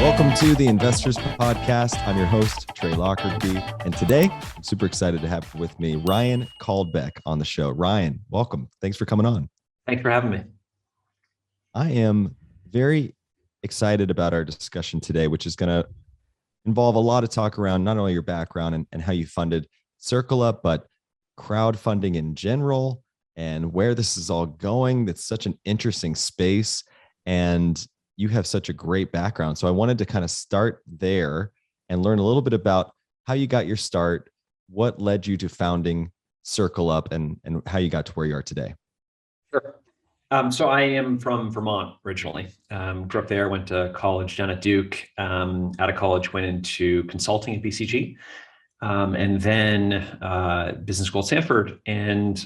Welcome to the Investors Podcast. I'm your host, Trey Lockerbie, and today I'm super excited to have with me Ryan Caldbeck on the show. Ryan, welcome. Thanks for coming on. Thanks for having me. I am very excited about our discussion today, which is going to involve a lot of talk around not only your background and how you funded CircleUp, but crowdfunding in general and where this is all going. That's such an interesting space, and you have such a great background. So I wanted to kind of start there and learn a little bit about how you got your start, what led you to founding CircleUp, and how you got to where you are today. Sure. So I am from Vermont originally. Grew up there, went to college down at Duke. Out of college, went into consulting at BCG, and then business school at Stanford. And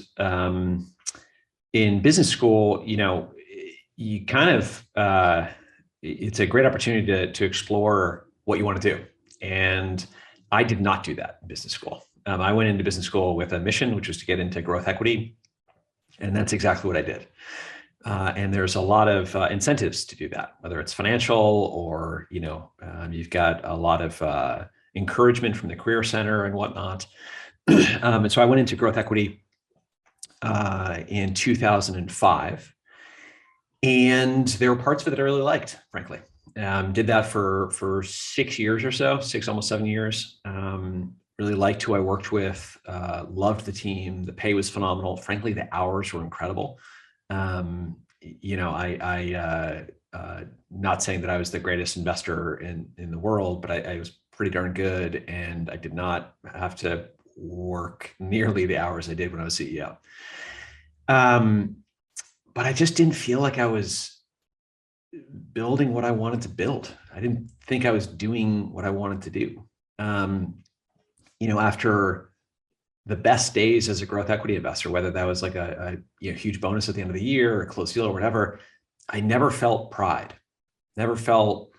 in business school, you kind of, it's a great opportunity to explore what you want to do. And I did not do that in business school. I went into business school with a mission, which was to get into growth equity. And that's exactly what I did. And there's a lot of incentives to do that, whether it's financial or, you've got a lot of encouragement from the Career Center and whatnot. And so I went into growth equity in 2005. And there were parts of it that I really liked, frankly. Did that for 6 years or so, almost 7 years. Really liked who I worked with, loved the team. The pay was phenomenal. Frankly, the hours were incredible. Not saying that I was the greatest investor in the world, but I was pretty darn good. And I did not have to work nearly the hours I did when I was CEO. But I just didn't feel like I was building what I wanted to build. I didn't think I was doing what I wanted to do. After the best days as a growth equity investor, whether that was like a huge bonus at the end of the year or a close deal or whatever, I never felt pride, never felt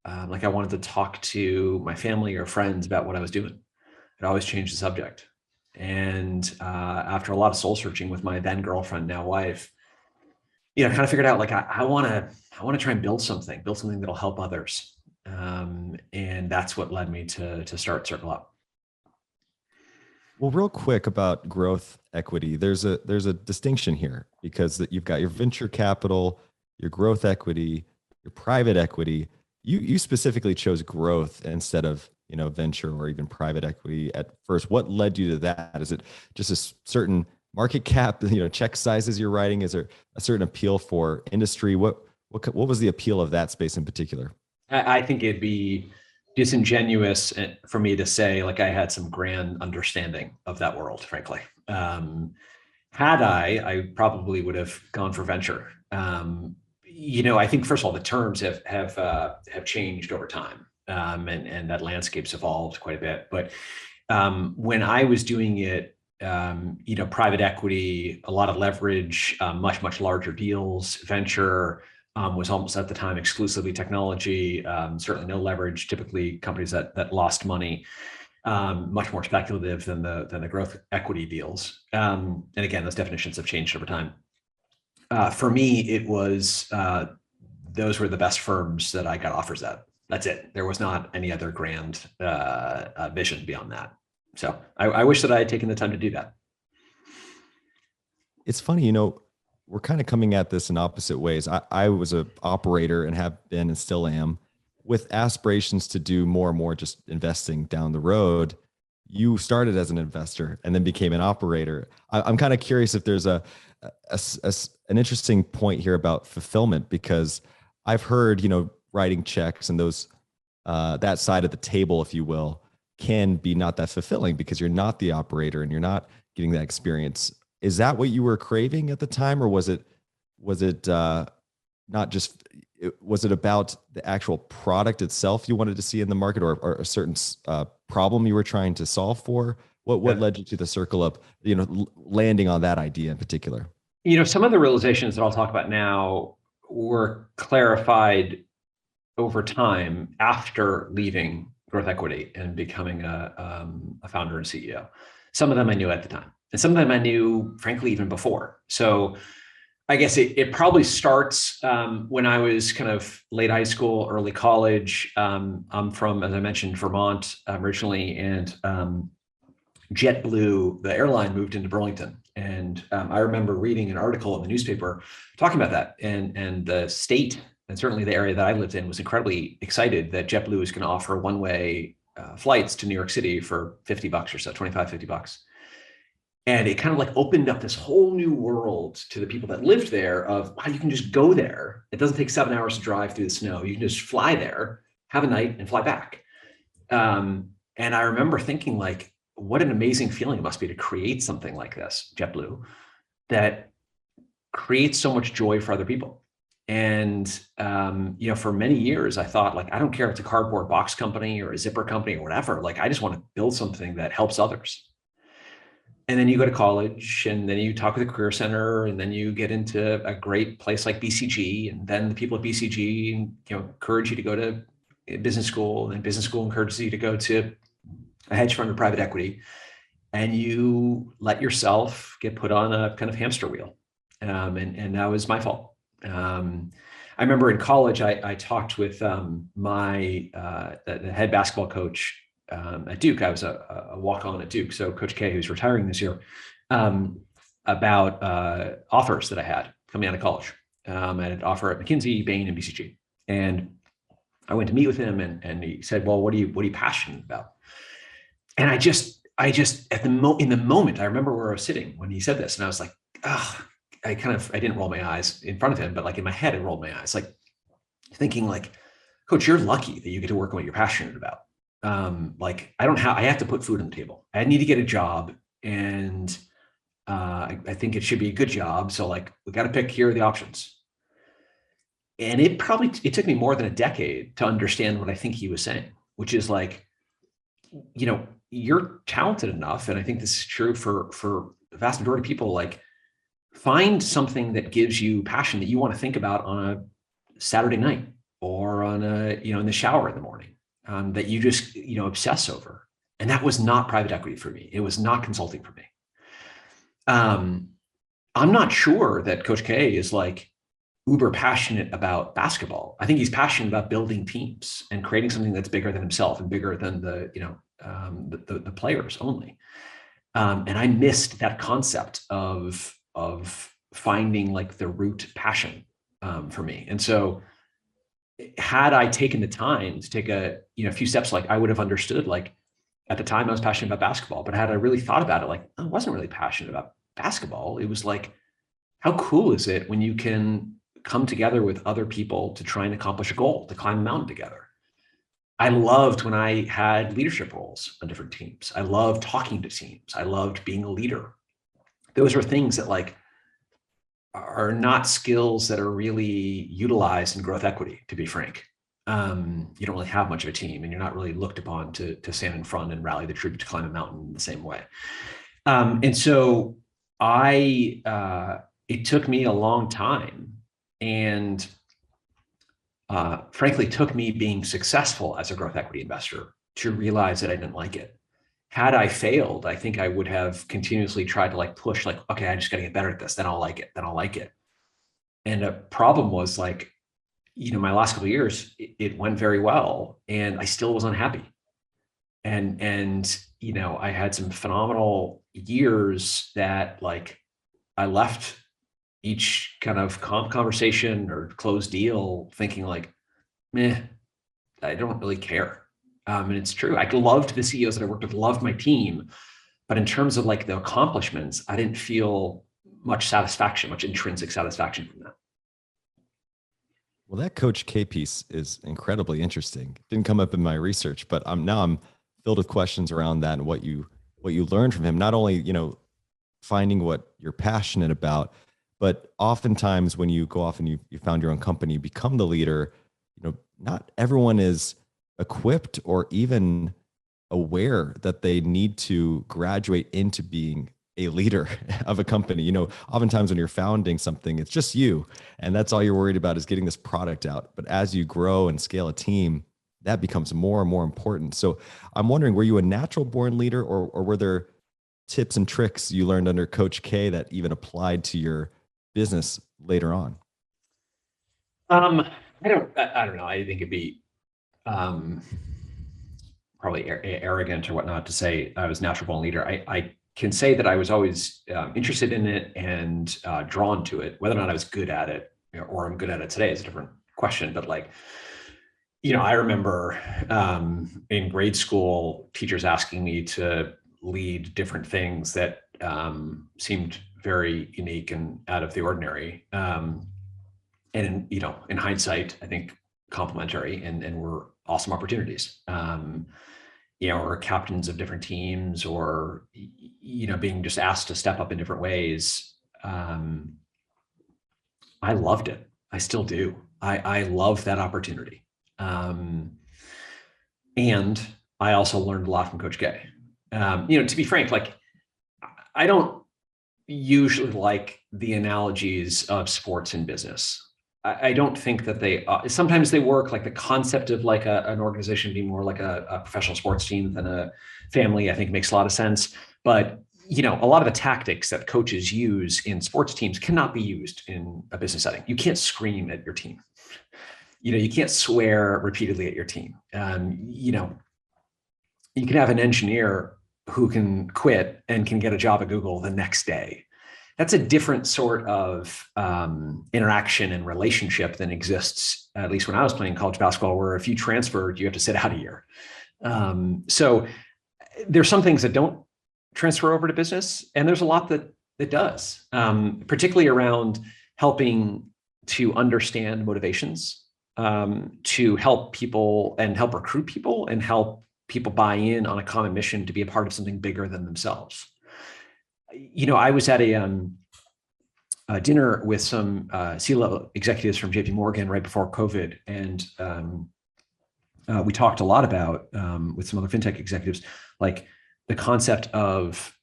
like I wanted to talk to my family or friends about what I was doing. I'd always change the subject. And after a lot of soul searching with my then girlfriend, now wife, kind of figured out like I want to try and build something that'll help others. And that's what led me to start CircleUp. Well, real quick about growth equity, there's a distinction here because you've got your venture capital, your growth equity, your private equity. You specifically chose growth instead of venture or even private equity at first. What led you to that? Is it just a certain market cap, check sizes you're writing? Is there a certain appeal for industry? What was the appeal of that space in particular? I think it'd be disingenuous for me to say like I had some grand understanding of that world, frankly. Had I probably would have gone for venture. I think first of all, the terms have changed over time, and that landscape's evolved quite a bit. But when I was doing it, private equity, a lot of leverage, much larger deals. Venture was almost at the time exclusively technology, certainly no leverage, typically companies that lost money, much more speculative than the growth equity deals. And again, those definitions have changed over time. For me, it was those were the best firms that I got offers at. That's it. There was not any other grand vision beyond that. So I wish that I had taken the time to do that. It's funny, we're kind of coming at this in opposite ways. I was an operator and have been and still am with aspirations to do more and more just investing down the road. You started as an investor and then became an operator. I'm kind of curious if there's an interesting point here about fulfillment, because I've heard, writing checks and those that side of the table, if you will, can be not that fulfilling because you're not the operator and you're not getting that experience. Is that what you were craving at the time, or was it not just? Was it about the actual product itself you wanted to see in the market, or a certain problem you were trying to solve for? What led you to the CircleUp, landing on that idea in particular? Some of the realizations that I'll talk about now were clarified over time after leaving growth equity and becoming a founder and CEO. Some of them I knew at the time, and some of them I knew, frankly, even before. So I guess it probably starts when I was kind of late high school, early college. I'm from, as I mentioned, Vermont originally, and JetBlue, the airline, moved into Burlington. And I remember reading an article in the newspaper talking about that. And the state, and certainly the area that I lived in, was incredibly excited that JetBlue was going to offer one-way flights to New York City for $50 or so, 25, $50. And it kind of like opened up this whole new world to the people that lived there of, wow, you can just go there. It doesn't take 7 hours to drive through the snow. You can just fly there, have a night, and fly back. And I remember thinking, like, what an amazing feeling it must be to create something like this, JetBlue, that creates so much joy for other people. And for many years, I thought, like, I don't care if it's a cardboard box company or a zipper company or whatever. Like, I just want to build something that helps others. And then you go to college, and then you talk with the Career Center, and then you get into a great place like BCG, and then the people at BCG, encourage you to go to business school, and then business school encourages you to go to a hedge fund or private equity, and you let yourself get put on a kind of hamster wheel, and that was my fault. I remember in college, I talked with the head basketball coach at Duke. I was a walk-on at Duke, so Coach K, who's retiring this year, about offers that I had coming out of college. I had an offer at McKinsey, Bain, and BCG, and I went to meet with him, and he said, "Well, what are you passionate about?" And I just in the moment, I remember where I was sitting when he said this, and I was like, "Ah." I didn't roll my eyes in front of him, but like in my head, I rolled my eyes, like thinking, like, Coach, you're lucky that you get to work on what you're passionate about. Like, I have to put food on the table. I need to get a job, and I think it should be a good job. So, like, we got to pick, here are the options. And it took me more than a decade to understand what I think he was saying, which is like, you're talented enough. And I think this is true for the vast majority of people. Like, find something that gives you passion that you want to think about on a Saturday night, or on in the shower in the morning, that you just, obsess over. And that was not private equity for me. It was not consulting for me. I'm not sure that Coach K is like uber passionate about basketball. I think he's passionate about building teams and creating something that's bigger than himself and bigger than the players only. And I missed that concept of finding like the root passion for me. And so had I taken the time to take a few steps, like, I would have understood, like, at the time I was passionate about basketball, but had I really thought about it, like, I wasn't really passionate about basketball. It was like, how cool is it when you can come together with other people to try and accomplish a goal, to climb a mountain together? I loved when I had leadership roles on different teams. I loved talking to teams. I loved being a leader. Those are things that, like, are not skills that are really utilized in growth equity, to be frank. You don't really have much of a team, and you're not really looked upon to stand in front and rally the troops to climb a mountain in the same way. And so it took me a long time, and frankly, took me being successful as a growth equity investor to realize that I didn't like it. Had I failed, I think I would have continuously tried to, like, push, like, okay, I just got to get better at this. Then I'll like it. Then I'll like it. And the problem was, like, my last couple of years, it went very well, and I still was unhappy. And I had some phenomenal years that, like, I left each kind of conversation or closed deal thinking, like, meh, I don't really care. And it's true. I loved the CEOs that I worked with, loved my team. But in terms of, like, the accomplishments, I didn't feel much satisfaction, much intrinsic satisfaction from that. Well, that Coach K piece is incredibly interesting. Didn't come up in my research, but I'm filled with questions around that and what you learned from him. Not only, finding what you're passionate about, but oftentimes when you go off and you found your own company, you become the leader, not everyone is equipped or even aware that they need to graduate into being a leader of a company. Oftentimes when you're founding something, it's just you, and that's all you're worried about is getting this product out. But as you grow and scale a team, that becomes more and more important. So I'm wondering, were you a natural born leader, or were there tips and tricks you learned under Coach K that even applied to your business later on? I don't know. I think it'd be um, probably arrogant or whatnot to say I was a natural born leader. I can say that I was always interested in it and drawn to it. Whether or not I was good at it, or I'm good at it today is a different question. But like, I remember in grade school, teachers asking me to lead different things that seemed very unique and out of the ordinary. And in hindsight, I think complementary and were awesome opportunities. Or captains of different teams, or being just asked to step up in different ways. I loved it. I still do. I love that opportunity. And I also learned a lot from Coach K. To be frank, like I don't usually like the analogies of sports and business. I don't think that they, sometimes they work, like the concept of like an organization being more like a professional sports team than a family, I think makes a lot of sense. But, a lot of the tactics that coaches use in sports teams cannot be used in a business setting. You can't scream at your team. You can't swear repeatedly at your team. You can have an engineer who can quit and can get a job at Google the next day. That's a different sort of interaction and relationship than exists, at least when I was playing college basketball, where if you transferred, you have to sit out a year. So there's some things that don't transfer over to business, and there's a lot that does, particularly around helping to understand motivations, to help people and help recruit people and help people buy in on a common mission to be a part of something bigger than themselves. I was at a dinner with some C-level executives from JP Morgan right before COVID. And we talked a lot about, with some other fintech executives, like the concept of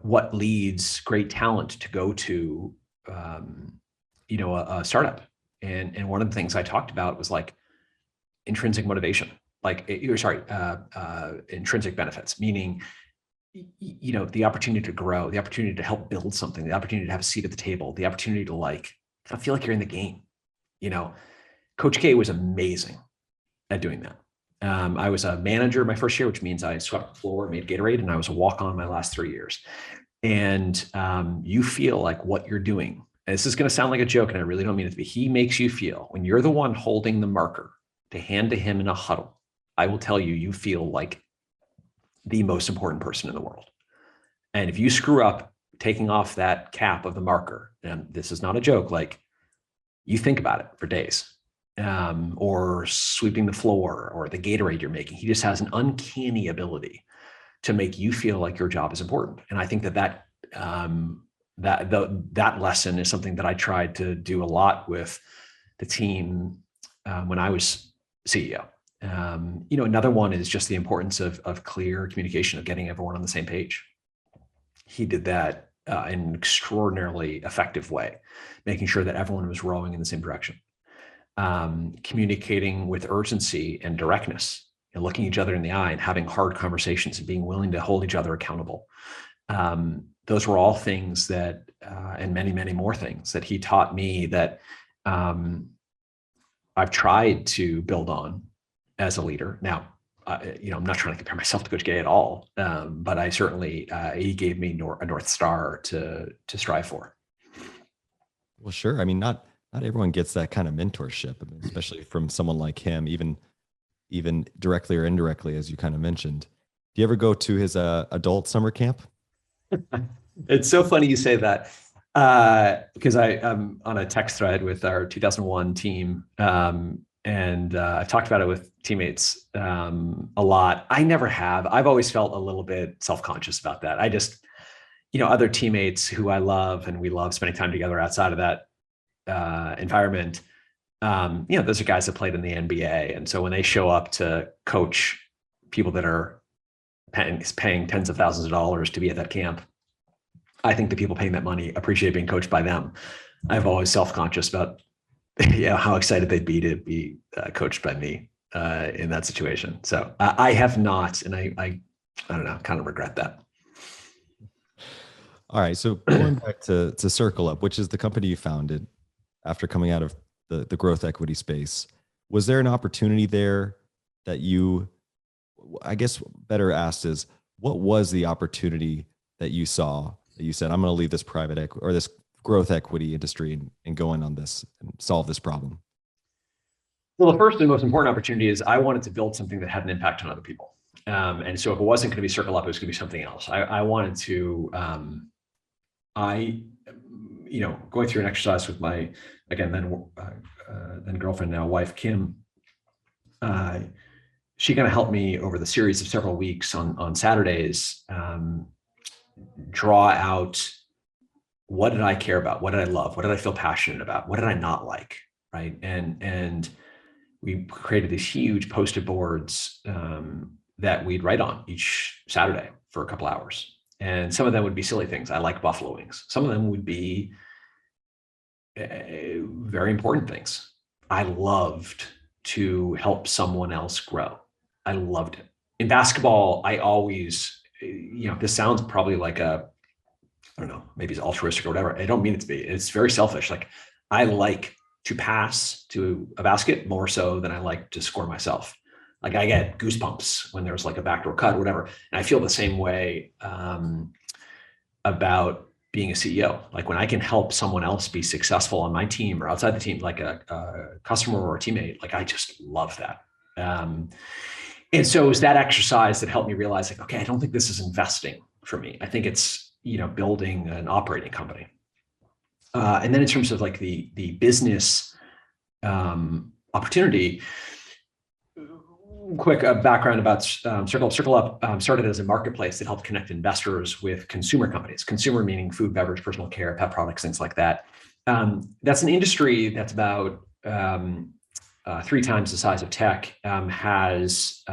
what leads great talent to go to, a startup. And one of the things I talked about was like intrinsic motivation, intrinsic benefits, meaning the opportunity to grow, the opportunity to help build something, the opportunity to have a seat at the table, the opportunity to I feel like you're in the game. Coach K was amazing at doing that. I was a manager my first year, which means I swept the floor, made Gatorade, and I was a walk-on my last 3 years. And you feel like what you're doing, and this is going to sound like a joke, and I really don't mean it to be, he makes you feel, when you're the one holding the marker to hand to him in a huddle, I will tell you, you feel like the most important person in the world. And if you screw up taking off that cap of the marker, and this is not a joke, like you think about it for days, or sweeping the floor or the Gatorade you're making. He just has an uncanny ability to make you feel like your job is important. And I think that lesson is something that I tried to do a lot with the team when I was CEO. Another one is just the importance of clear communication, of getting everyone on the same page. He did that in an extraordinarily effective way, making sure that everyone was rowing in the same direction. Communicating with urgency and directness, and looking each other in the eye and having hard conversations and being willing to hold each other accountable. Those were all things that, and many, many more things that he taught me that I've tried to build on as a leader. Now, I'm not trying to compare myself to Coach K at all, but I certainly, he gave me a North Star to strive for. Well, sure. I mean, not everyone gets that kind of mentorship, especially from someone like him, even directly or indirectly, as you kind of mentioned. Do you ever go to his adult summer camp? It's so funny you say that, because I'm on a text thread with our 2001 team, and I've talked about it with teammates a lot. I never have. I've always felt a little bit self-conscious about that. I just, other teammates who I love and we love spending time together outside of that environment, those are guys that played in the NBA. And so when they show up to coach people that are paying tens of thousands of dollars to be at that camp, I think the people paying that money appreciate being coached by them. I've always self-conscious about how excited they'd be to be coached by me in that situation. So I have not, and I don't know, kind of regret that. All right. So going back to CircleUp, which is the company you founded after coming out of the growth equity space, was there an opportunity there that you, I guess better asked is, what was the opportunity that you saw that you said, I'm going to leave this private equity or this growth equity industry and go in on this and solve this problem? Well, the first and most important opportunity is I wanted to build something that had an impact on other people. And so if it wasn't going to be CircleUp, it was going to be something else. I wanted to, going through an exercise with my, again, then girlfriend, now wife, Kim, she kind of helped me over the series of several weeks on Saturdays, draw out what did I care about? What did I love? What did I feel passionate about? What did I not like? Right. And we created these huge post-it boards that we'd write on each Saturday for a couple hours. And some of them would be silly things. I like buffalo wings. Some of them would be very important things. I loved to help someone else grow. I loved it. In basketball, I always, this sounds probably like I don't know, maybe it's altruistic or whatever. I don't mean it to be. It's very selfish. Like I like to pass to a basket more so than I like to score myself. Like I get goosebumps when there's like a backdoor cut or whatever. And I feel the same way about being a CEO. Like when I can help someone else be successful on my team or outside the team, like a customer or a teammate, like I just love that. And so it was that exercise that helped me realize like, okay, I don't think this is investing for me. I think it's, building an operating company. And then in terms of like the business opportunity, quick background about CircleUp. CircleUp started as a marketplace that helped connect investors with consumer companies. Consumer meaning food, beverage, personal care, pet products, things like that. That's an industry that's about 3 times the size of tech, has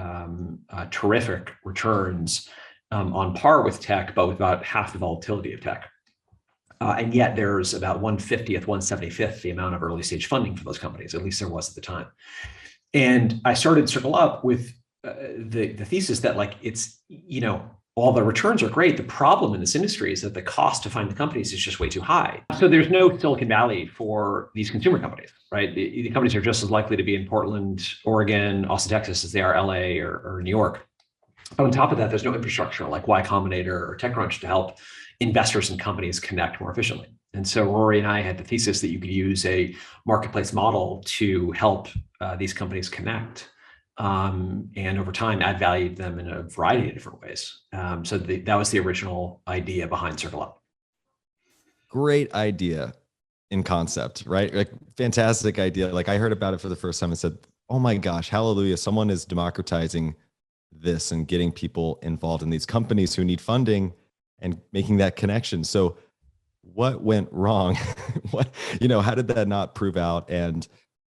terrific returns on par with tech, but with about half the volatility of tech. And yet there's about 1/50th, 1/75th the amount of early stage funding for those companies, at least there was at the time. And I started CircleUp with the thesis that like, it's, all the returns are great. The problem in this industry is that the cost to find the companies is just way too high. So there's no Silicon Valley for these consumer companies, right? The companies are just as likely to be in Portland, Oregon, Austin, Texas as they are LA or New York. But on top of that, there's no infrastructure like Y Combinator or TechCrunch to help investors and companies connect more efficiently. And so Rory and I had the thesis that you could use a marketplace model to help these companies connect and over time add value to them in a variety of different ways. So that was the original idea behind CircleUp. Great idea in concept, right? Like fantastic idea. Like I heard about it for the first time and said, oh my gosh, hallelujah. Someone is democratizing this and getting people involved in these companies who need funding and making that connection. So what went wrong? How did that not prove out? And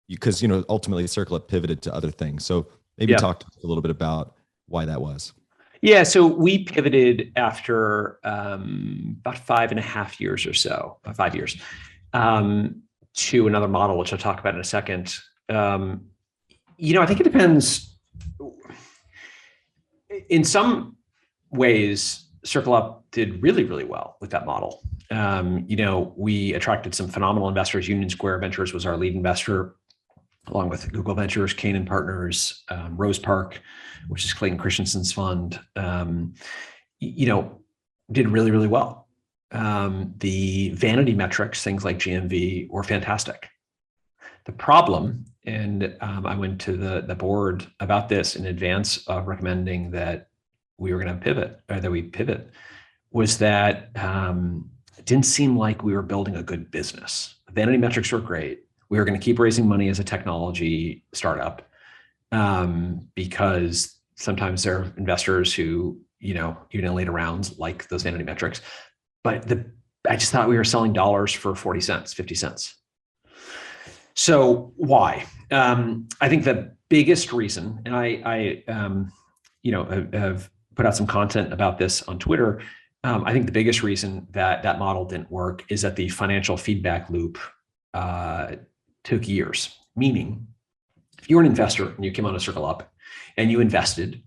because, ultimately CircleUp pivoted to other things. So maybe talk to us a little bit about why that was. Yeah. So we pivoted after about 5.5 years or so, 5 years, to another model, which I'll talk about in a second. I think it depends. In some ways, CircleUp did really, really well with that model. We attracted some phenomenal investors. Union Square Ventures was our lead investor, along with Google Ventures, Canaan Partners, Rose Park, which is Clayton Christensen's fund, did really, really well. The vanity metrics, things like GMV, were fantastic. The problem, and I went to the board about this in advance of recommending that we were going to pivot, or that we pivot, was that it didn't seem like we were building a good business. Vanity metrics were great. We were going to keep raising money as a technology startup because sometimes there are investors who, even in later rounds, like those vanity metrics. But I just thought we were selling dollars for 40 cents, 50 cents. So why? I think the biggest reason, and I have put out some content about this on Twitter. I think the biggest reason that model didn't work is that the financial feedback loop took years. Meaning, if you were an investor and you came on a CircleUp and you invested,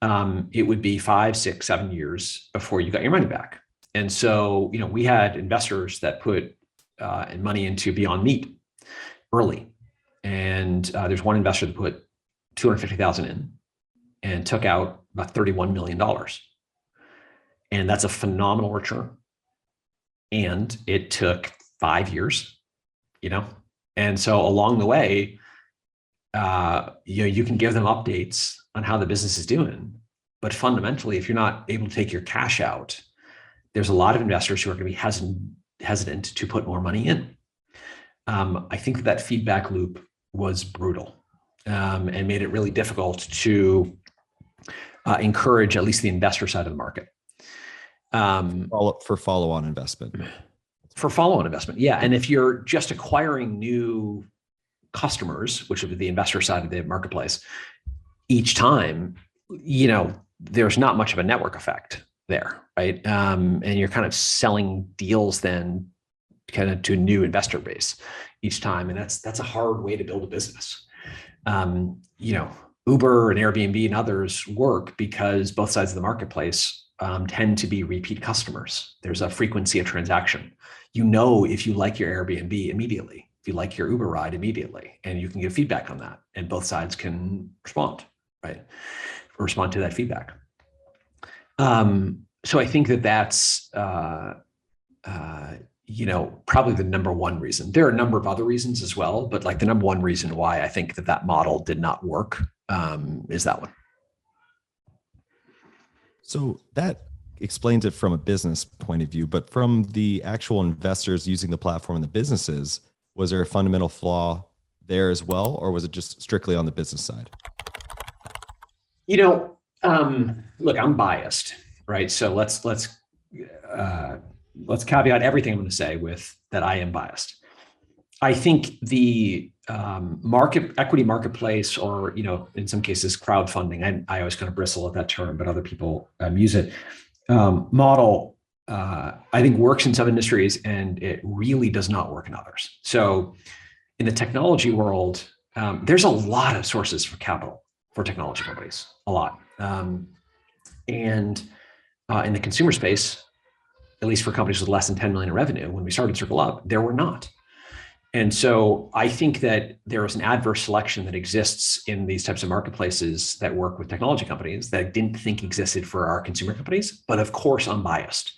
it would be 5, 6, 7 years before you got your money back. And so, we had investors that put money into Beyond Meat early. And there's one investor that put 250,000 in and took out about $31 million. And that's a phenomenal return. And it took 5 years, And so along the way, you can give them updates on how the business is doing. But fundamentally, if you're not able to take your cash out, there's a lot of investors who are going to be hesitant to put more money in. I think that feedback loop was brutal and made it really difficult to encourage at least the investor side of the market. For follow-on investment. For follow-on investment, yeah. And if you're just acquiring new customers, which would be the investor side of the marketplace, each time, there's not much of a network effect there, right? And you're kind of selling deals then kind of to a new investor base each time. And that's a hard way to build a business. Uber and Airbnb and others work because both sides of the marketplace tend to be repeat customers. There's a frequency of transaction. If you like your Airbnb immediately, if you like your Uber ride immediately, and you can give feedback on that, and both sides can respond, right? Respond to that feedback. So I think that's probably the number one reason. There are a number of other reasons as well, but like the number one reason why I think that model did not work is that one. So that explains it from a business point of view, but from the actual investors using the platform and the businesses, was there a fundamental flaw there as well, or was it just strictly on the business side? Look, I'm biased, right? So let's caveat everything I'm going to say with that I am biased. I think the equity marketplace, or in some cases crowdfunding, I always kind of bristle at that term, but other people use it. Model, I think works in some industries and it really does not work in others. So in the technology world, there's a lot of sources for capital for technology companies, a lot. And in the consumer space, at least for companies with less than 10 million in revenue, when we started CircleUp, there were not. And so I think that there is an adverse selection that exists in these types of marketplaces that work with technology companies that I didn't think existed for our consumer companies. But of course, I'm biased.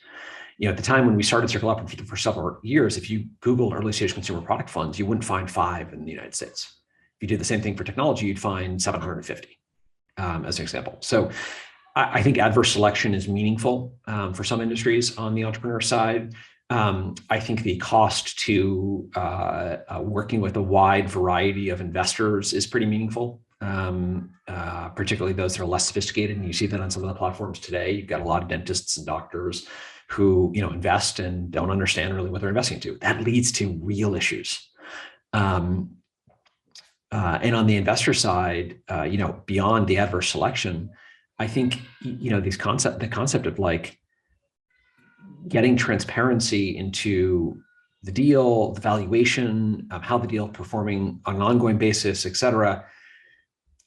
At the time when we started CircleUp for several years, if you Googled early stage consumer product funds, you wouldn't find 5 in the United States. If you did the same thing for technology, you'd find 750 as an example. So I think adverse selection is meaningful for some industries on the entrepreneur side. I think the cost to working with a wide variety of investors is pretty meaningful, particularly those that are less sophisticated. And you see that on some of the platforms today. You've got a lot of dentists and doctors who invest and don't understand really what they're investing into. That leads to real issues. And on the investor side, beyond the adverse selection, I think the concept of like getting transparency into the deal, the valuation, how the deal performing on an ongoing basis, et cetera.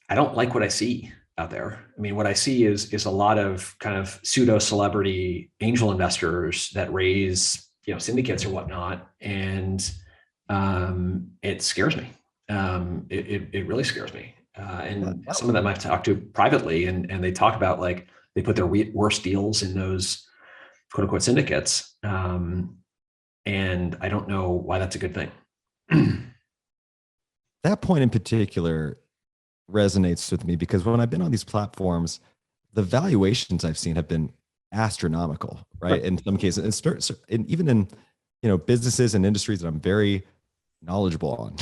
I don't like what I see out there. I mean, what I see is a lot of kind of pseudo celebrity angel investors that raise syndicates or whatnot, and it scares me. It really scares me. And some of them I've talked to privately, and they talk about like they put their worst deals in those quote unquote syndicates. And I don't know why that's a good thing. That point in particular resonates with me because when I've been on these platforms, the valuations I've seen have been astronomical, right? In some cases, and even in businesses and industries that I'm very knowledgeable on,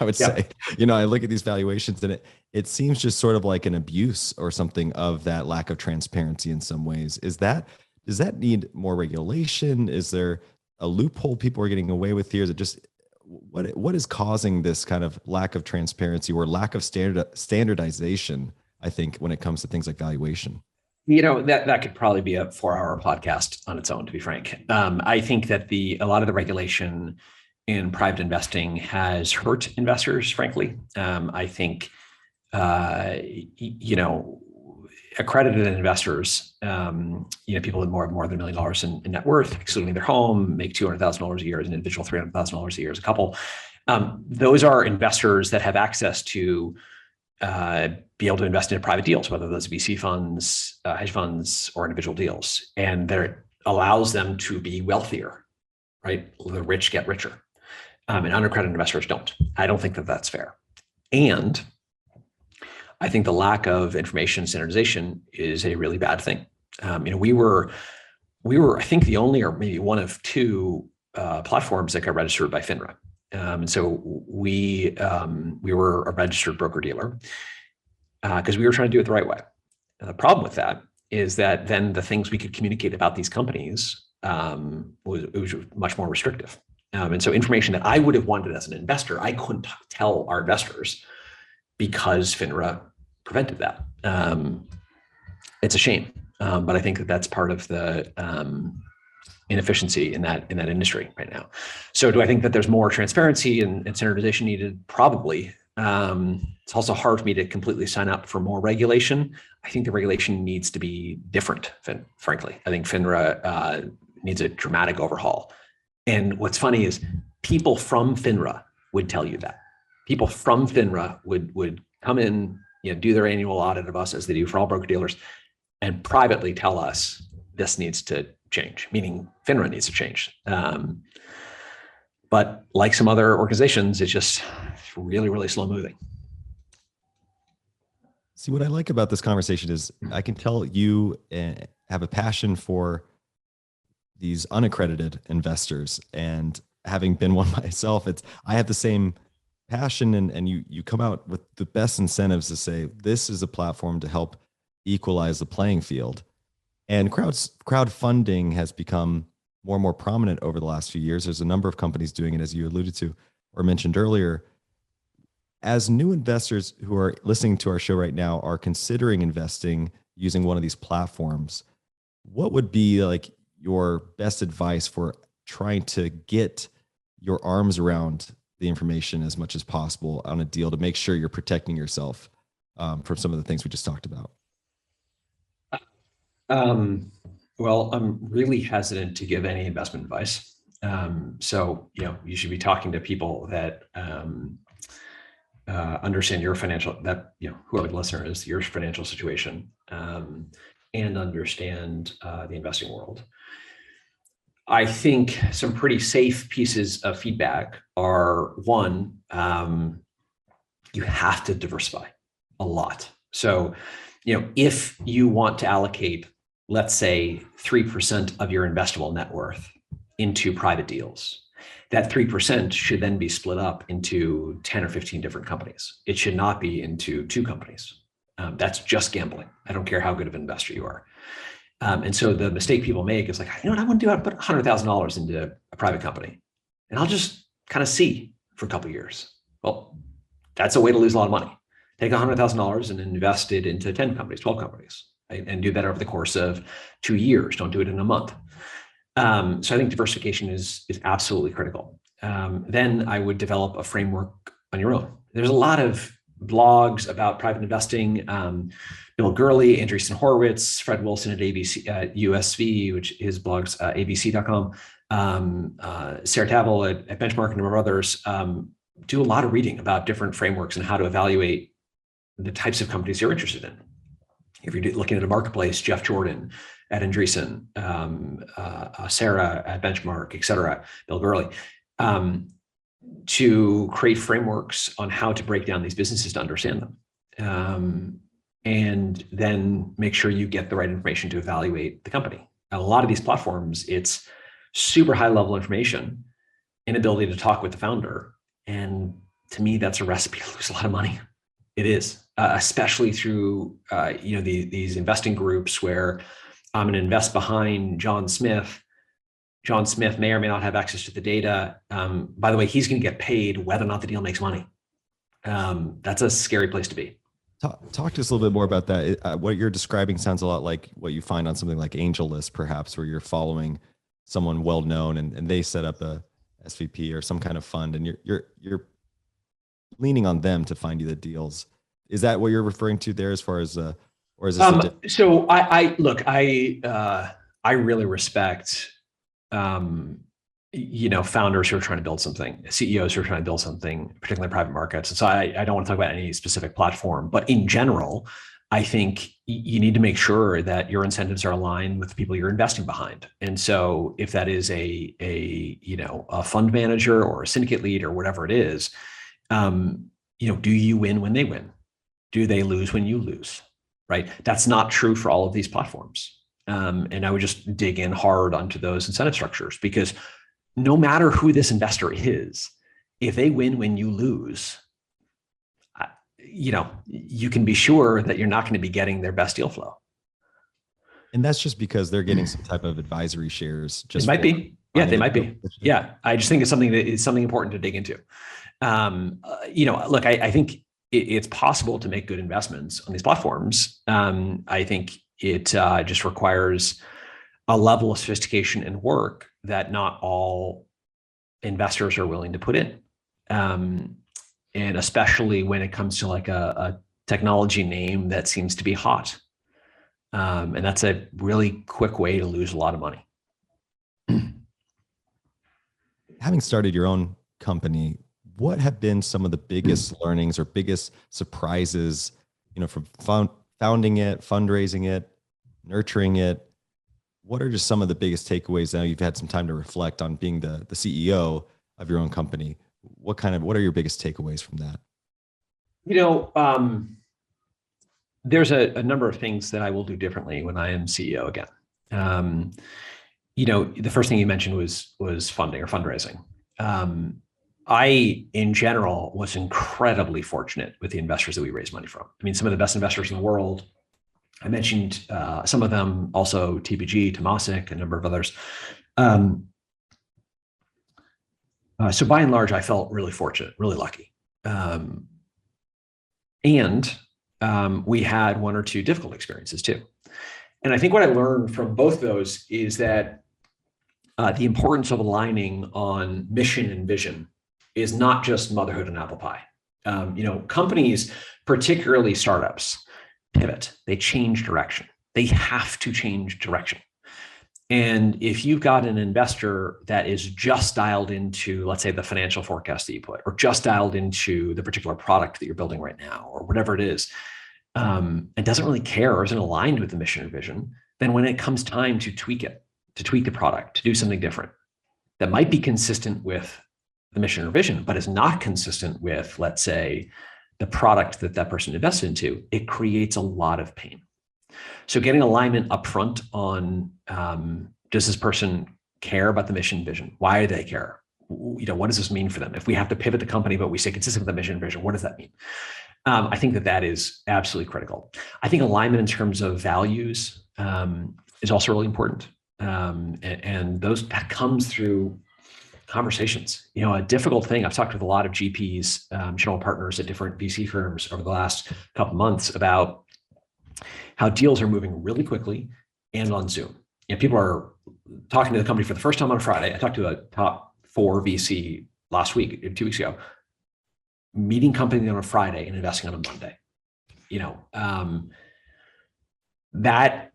I would say, I look at these valuations and it seems just sort of like an abuse or something of that lack of transparency in some ways. Does that need more regulation? Is there a loophole people are getting away with here? Is it just what is causing this kind of lack of transparency or lack of standardization, I think, when it comes to things like valuation? That could probably be a 4-hour podcast on its own, to be frank. I think that a lot of the regulation in private investing has hurt investors, frankly. I think, accredited investors, people with more than $1 million in net worth, excluding their home, make $200,000 a year as an individual, $300,000 a year as a couple. Those are investors that have access to be able to invest in private deals, whether those VC funds, hedge funds, or individual deals. And that allows them to be wealthier, right? The rich get richer. And unaccredited investors don't. I don't think that that's fair. And I think the lack of information standardization is a really bad thing. We were, I think, the only or maybe one of two platforms that got registered by FINRA. And so we were a registered broker dealer because we were trying to do it the right way. And the problem with that is that then the things we could communicate about these companies was much more restrictive. And so information that I would have wanted as an investor, I couldn't tell our investors because FINRA prevented that. It's a shame, but I think that that's part of the inefficiency in that industry right now. So do I think that there's more transparency and standardization needed? Probably. It's also hard for me to completely sign up for more regulation. I think the regulation needs to be different, frankly. I think FINRA needs a dramatic overhaul. And what's funny is people from FINRA would tell you that. People from FINRA would come in, do their annual audit of us as they do for all broker dealers, and privately tell us this needs to change, meaning FINRA needs to change. But like some other organizations, it's just really, really slow moving. See, what I like about this conversation is I can tell you have a passion for these unaccredited investors, and having been one myself, I have the same passion, and you come out with the best incentives to say this is a platform to help equalize the playing field. And crowdfunding has become more and more prominent over the last few years. There's a number of companies doing it, as you alluded to or mentioned earlier. As new investors who are listening to our show right now are considering investing using one of these platforms, what would be like your best advice for trying to get your arms around the information as much as possible on a deal to make sure you're protecting yourself from some of the things we just talked about? Well, I'm really hesitant to give any investment advice. So, you should be talking to people that understand your financial, whoever the listener is, your financial situation, and understand the investing world. I think some pretty safe pieces of feedback are, one, you have to diversify a lot. So, if you want to allocate, let's say, 3% of your investable net worth into private deals, that 3% should then be split up into 10 or 15 different companies. It should not be into 2 companies. That's just gambling. I don't care how good of an investor you are. And so the mistake people make is like, I want to put $100,000 into a private company, and I'll just kind of see for a couple of years. Well, that's a way to lose a lot of money. Take $100,000 and invest it into 10 companies, 12 companies, right? And do that over the course of 2 years. Don't do it in a month. So I think diversification is absolutely critical. Then I would develop a framework on your own. There's a lot of blogs about private investing. Bill Gurley, Andreessen Horowitz, Fred Wilson at ABC, USV, which his blogs, abc.com, Sarah Tavel at Benchmark, and a number of others, do a lot of reading about different frameworks and how to evaluate the types of companies you're interested in. If you're looking at a marketplace, Jeff Jordan at Andreessen, Sarah at Benchmark, et cetera, Bill Gurley, to create frameworks on how to break down these businesses to understand them. And then make sure you get the right information to evaluate the company. Now, a lot of these platforms, it's super high level information, inability to talk with the founder. And to me, that's a recipe to lose a lot of money. It is, especially through these investing groups where I'm going to invest behind John Smith. John Smith may or may not have access to the data. By the way, he's going to get paid whether or not the deal makes money. That's a scary place to be. Talk to us a little bit more about that. What you're describing sounds a lot like what you find on something like AngelList, perhaps, where you're following someone well known and they set up a SVP or some kind of fund, and you're leaning on them to find you the deals. Is that what you're referring to there, as far as or is this a So I look, I really respect, founders who are trying to build something, CEOs who are trying to build something, particularly in private markets. And so I don't want to talk about any specific platform, but in general, I think you need to make sure that your incentives are aligned with the people you're investing behind. And so if that is a fund manager or a syndicate lead or whatever it is, do you win when they win? Do they lose when you lose? Right? That's not true for all of these platforms. And I would just dig in hard onto those incentive structures, because no matter who this investor is, if they win when you lose, you can be sure that you're not going to be getting their best deal flow. And that's just because they're getting some type of advisory shares. Just might be. Yeah, they might be. Yeah. I just think it's something important to dig into. Look, I think it's possible to make good investments on these platforms. I think it just requires a level of sophistication and work that not all investors are willing to put in. And especially when it comes to like a technology name that seems to be hot. And that's a really quick way to lose a lot of money. Having started your own company, what have been some of the biggest learnings or biggest surprises, from founding it, fundraising it, nurturing it? What are just some of the biggest takeaways now you've had some time to reflect on being the CEO of your own company? What are your biggest takeaways from that? There's a number of things that I will do differently when I am CEO again. The first thing you mentioned was funding or fundraising. I, in general, was incredibly fortunate with the investors that we raised money from. I mean, some of the best investors in the world. I mentioned some of them, also TPG, Temasek, a number of others. So by and large, I felt really fortunate, really lucky. And we had one or two difficult experiences too. And I think what I learned from both those is that the importance of aligning on mission and vision is not just motherhood and apple pie. Companies, particularly startups, pivot, they change direction. They have to change direction. And if you've got an investor that is just dialed into, let's say, the financial forecast that you put, or just dialed into the particular product that you're building right now, or whatever it is, and doesn't really care or isn't aligned with the mission or vision, then when it comes time to tweak it, to tweak the product, to do something different, that might be consistent with the mission or vision, but is not consistent with, let's say, the product that person invested into, it creates a lot of pain. So getting alignment upfront on, does this person care about the mission vision? Why do they care? What does this mean for them? If we have to pivot the company, but we stay consistent with the mission vision, what does that mean? I think that is absolutely critical. I think alignment in terms of values is also really important. And that comes through conversations. A difficult thing, I've talked with a lot of GPs, general partners at different VC firms over the last couple of months about how deals are moving really quickly and on Zoom. People are talking to the company for the first time on a Friday. I talked to a top 4 VC last week, 2 weeks ago, meeting company on a Friday and investing on a Monday. That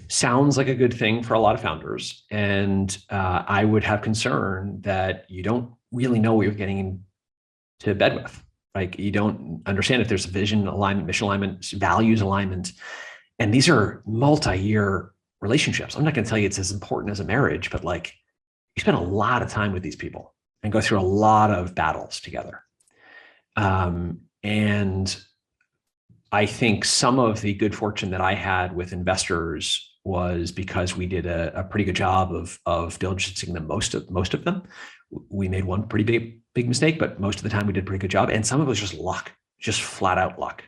sounds like a good thing for a lot of founders. And I would have concern that you don't really know what you're getting into bed with. Like, you don't understand if there's vision alignment, mission alignment, values alignment. And these are multi-year relationships. I'm not going to tell you it's as important as a marriage, but like, you spend a lot of time with these people and go through a lot of battles together. And I think some of the good fortune that I had with investors was because we did a pretty good job of diligencing them, most of them. We made one pretty big mistake, but most of the time we did a pretty good job. And some of it was just luck, just flat out luck.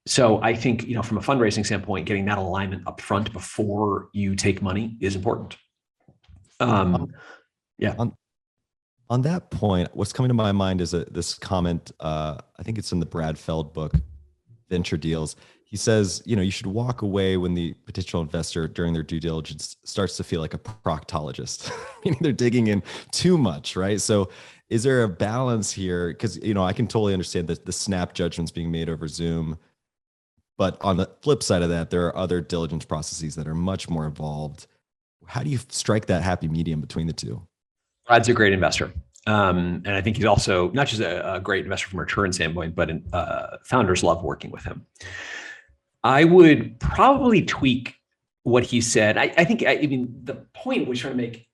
So I think, from a fundraising standpoint, getting that alignment up front before you take money is important. Yeah. On that point, what's coming to my mind is this comment. I think it's in the Brad Feld book, Venture Deals. He says, you should walk away when the potential investor during their due diligence starts to feel like a proctologist, meaning they're digging in too much, right? So Is there a balance here? Because, I can totally understand the snap judgments being made over Zoom. But on the flip side of that, there are other diligence processes that are much more involved. How do you strike that happy medium between the two? Brad's a great investor. And I think he's also not just a great investor from a return standpoint, but founders love working with him. I would probably tweak what he said. I mean, the point we're trying to make,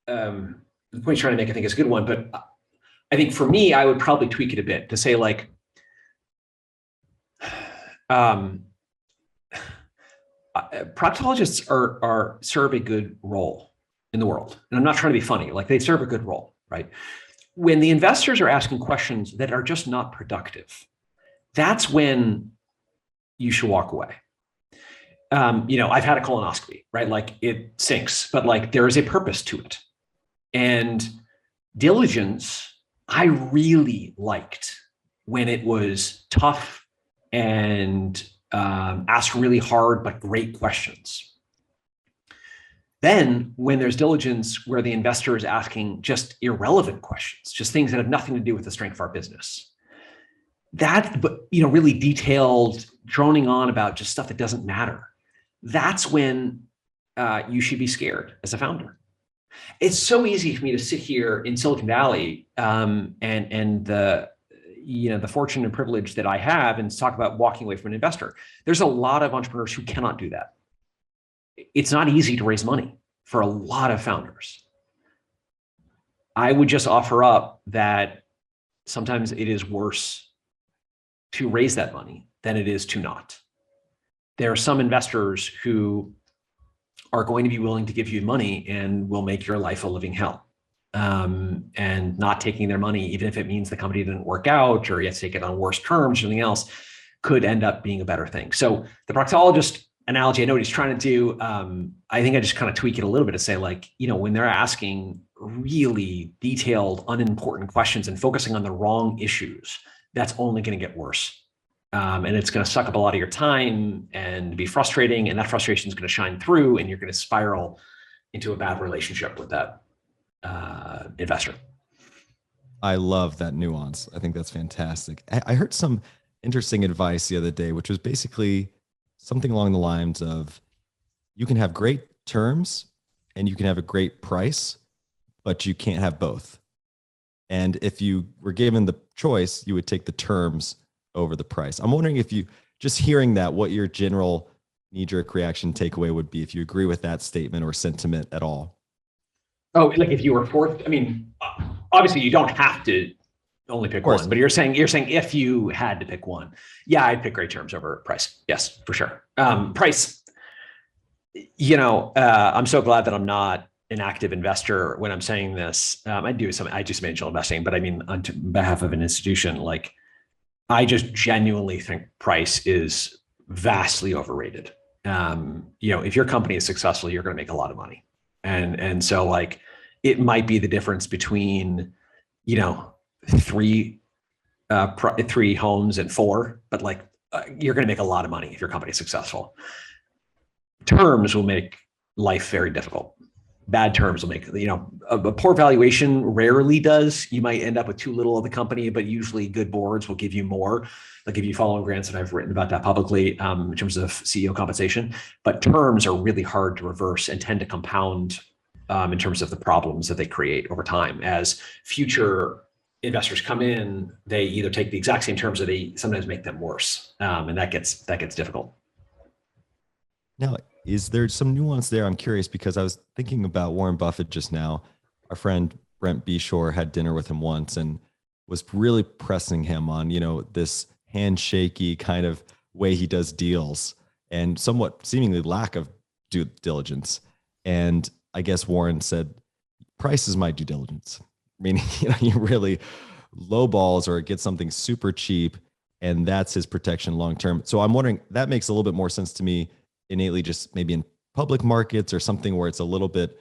I think is a good one. But I think for me, I would probably tweak it a bit to say like, proctologists serve a good role in the world. And I'm not trying to be funny, like they serve a good role, right? When the investors are asking questions that are just not productive, that's when you should walk away. I've had a colonoscopy, right? Like it stinks, but like there is a purpose to it. And diligence, I really liked when it was tough and asked really hard but great questions. Then when there's diligence where the investor is asking just irrelevant questions, just things that have nothing to do with the strength of our business, that, but really detailed, droning on about just stuff that doesn't matter, that's when you should be scared as a founder. It's so easy for me to sit here in Silicon Valley and the fortune and privilege that I have and talk about walking away from an investor. There's a lot of entrepreneurs who cannot do that. It's not easy to raise money for a lot of founders. I would just offer up that sometimes it is worse to raise that money than it is to not. There are some investors who are going to be willing to give you money and will make your life a living hell. And not taking their money, even if it means the company didn't work out or you have to take it on worse terms or something else, could end up being a better thing. So the proctologist analogy, I know what he's trying to do. I think I just kind of tweak it a little bit to say like, when they're asking really detailed, unimportant questions and focusing on the wrong issues, that's only going to get worse. And it's going to suck up a lot of your time and be frustrating. And that frustration is going to shine through and you're going to spiral into a bad relationship with that investor. I love that nuance. I think that's fantastic. I heard some interesting advice the other day, which was basically something along the lines of you can have great terms and you can have a great price, but you can't have both. And if you were given the choice, you would take the terms over the price. I'm wondering if you, just hearing that, what your general knee-jerk reaction takeaway would be if you agree with that statement or sentiment at all. Oh, like if you were forced, I mean, obviously you don't have to only pick one, but you're saying if you had to pick one, yeah, I'd pick great terms over price. Yes, for sure. Price, I'm so glad that I'm not an active investor when I'm saying this. I do some angel investing, but I mean, on behalf of an institution, like I just genuinely think price is vastly overrated. If your company is successful, you're going to make a lot of money. And so like, it might be the difference between, three homes and four, but like you're going to make a lot of money if your company is successful. Terms will make life very difficult. Bad terms will make, a poor valuation rarely does. You might end up with too little of the company, but usually good boards will give you more. They'll give you follow-on grants, and I've written about that publicly in terms of CEO compensation. But terms are really hard to reverse and tend to compound in terms of the problems that they create over time. As future investors come in, they either take the exact same terms or they sometimes make them worse, and that gets difficult. Now, is there some nuance there? I'm curious because I was thinking about Warren Buffett just now. Our friend Brent Beshore had dinner with him once and was really pressing him on, this handshaky kind of way he does deals and somewhat seemingly lack of due diligence. And I guess Warren said, price is my due diligence. Meaning, you really lowballs or get something super cheap and that's his protection long-term. So I'm wondering, that makes a little bit more sense to me innately, just maybe in public markets or something where it's a little bit